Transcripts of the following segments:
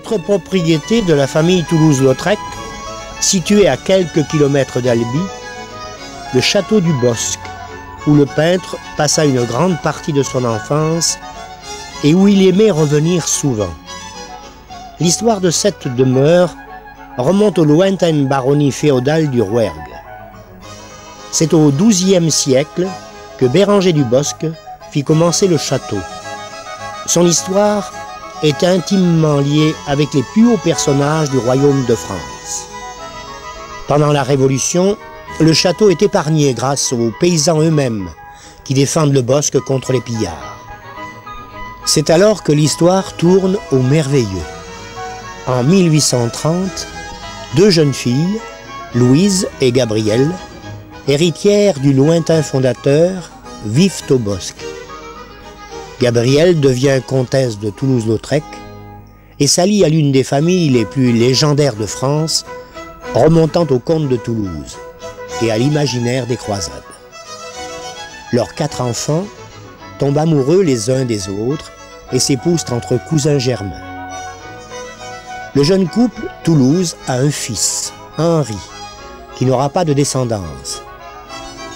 autre propriété de la famille Toulouse-Lautrec, située à quelques kilomètres d'Albi, le château du Bosc, où le peintre passa une grande partie de son enfance et où il aimait revenir souvent. L'histoire de cette demeure remonte aux lointaines baronnies féodales du Rouergue. C'est au XIIe siècle que Béranger du Bosc fit commencer le château. Son histoire est intimement liée avec les plus hauts personnages du royaume de France. Pendant la Révolution, le château est épargné grâce aux paysans eux-mêmes qui défendent le Bosc contre les pillards. C'est alors que l'histoire tourne au merveilleux. En 1830, deux jeunes filles, Louise et Gabrielle, héritières du lointain fondateur, vivent au Bosc. Gabrielle devient comtesse de Toulouse-Lautrec et s'allie à l'une des familles les plus légendaires de France, remontant au comte de Toulouse et à l'imaginaire des croisades. Leurs 4 enfants tombent amoureux les uns des autres et s'épousent entre cousins germains. Le jeune couple, Toulouse, a un fils, Henri, qui n'aura pas de descendance.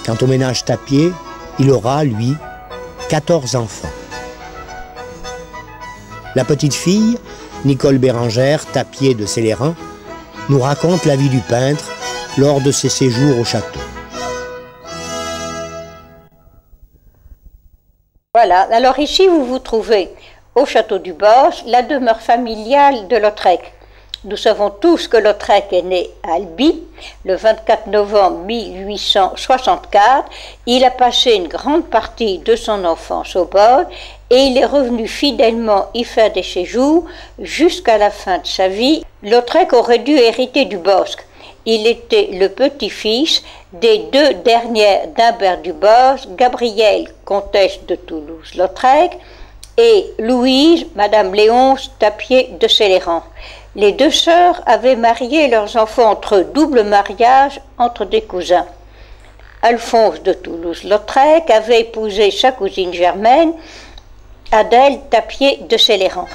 Quant au ménage Tapier, il aura, lui, 14 enfants. La petite fille, Nicole Bérangère, Tapier de Céléran, nous raconte la vie du peintre lors de ses séjours au château. Voilà, alors ici vous vous trouvez au château du Bosc, la demeure familiale de Lautrec. Nous savons tous que Lautrec est né à Albi le 24 novembre 1864. Il a passé une grande partie de son enfance au Bosc et il est revenu fidèlement y faire des séjours jusqu'à la fin de sa vie. Lautrec aurait dû hériter du Bosc. Il était le petit-fils des 2 dernières d'Humbert du Bosc, Gabrielle, comtesse de Toulouse-Lautrec, et Louise, Madame Léonce Tapier de Céléran. Les 2 sœurs avaient marié leurs enfants entre double mariage entre des cousins. Alphonse de Toulouse-Lautrec avait épousé sa cousine germaine, Adèle Tapier de Céléran.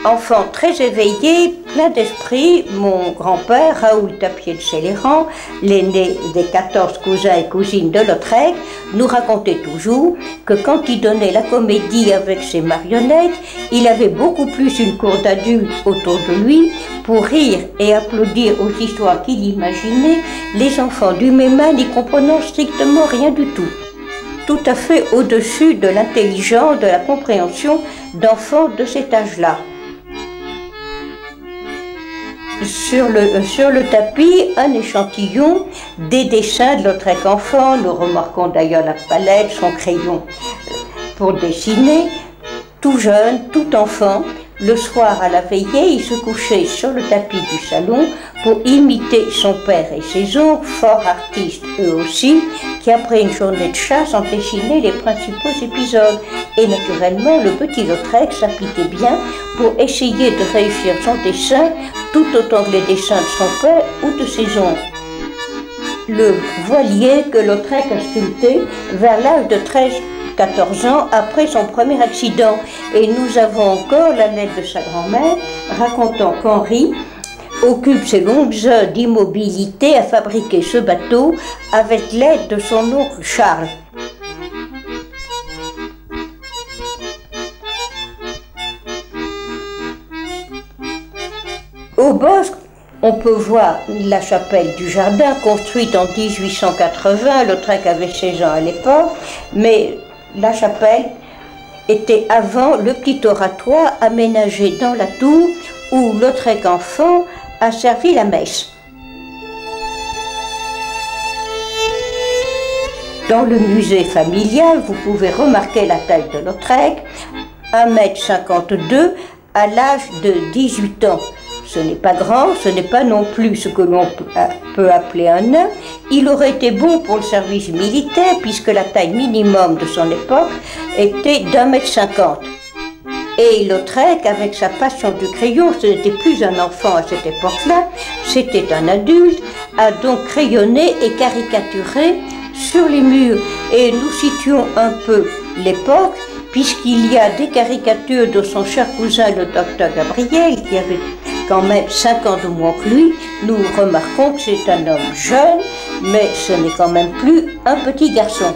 Enfant très éveillé, plein d'esprit, mon grand-père, Raoul Tapier de Céléran, l'aîné des 14 cousins et cousines de Lautrec, nous racontait toujours que quand il donnait la comédie avec ses marionnettes, il avait beaucoup plus une cour d'adultes autour de lui pour rire et applaudir aux histoires qu'il imaginait, les enfants du même âge n'y comprenant strictement rien du tout. Tout à fait au-dessus de l'intelligence, de la compréhension d'enfants de cet âge-là. Sur le tapis, un échantillon des dessins de Lautrec enfant. Nous remarquons d'ailleurs la palette, son crayon pour dessiner. Tout jeune, tout enfant, le soir à la veillée, il se couchait sur le tapis du salon pour imiter son père et ses oncles, forts artistes eux aussi, qui après une journée de chasse en dessinaient les principaux épisodes. Et naturellement, le petit Lautrec s'appliquait bien pour essayer de réussir son dessin tout autant que les dessins de son père ou de ses oncles. Le voilier que Lautrec a sculpté vers l'âge de 13-14 ans après son premier accident. Et nous avons encore la lettre de sa grand-mère racontant qu'Henri occupe ses longues heures d'immobilité à fabriquer ce bateau avec l'aide de son oncle Charles. Au Bosc, on peut voir la chapelle du jardin construite en 1880. Lautrec avait 16 ans à l'époque, mais la chapelle était avant le petit oratoire aménagé dans la tour où Lautrec enfant a servi la messe. Dans le musée familial, vous pouvez remarquer la taille de Lautrec, 1,52 m à l'âge de 18 ans. Ce n'est pas grand, ce n'est pas non plus ce que l'on peut appeler un nain. Il aurait été bon pour le service militaire puisque la taille minimum de son époque était d'1,50 m. Et Lautrec, avec sa passion du crayon, ce n'était plus un enfant à cette époque-là, c'était un adulte, a donc crayonné et caricaturé sur les murs. Et nous situons un peu l'époque, puisqu'il y a des caricatures de son cher cousin, le docteur Gabriel, qui avait quand même 5 ans de moins que lui, nous remarquons que c'est un homme jeune, mais ce n'est quand même plus un petit garçon.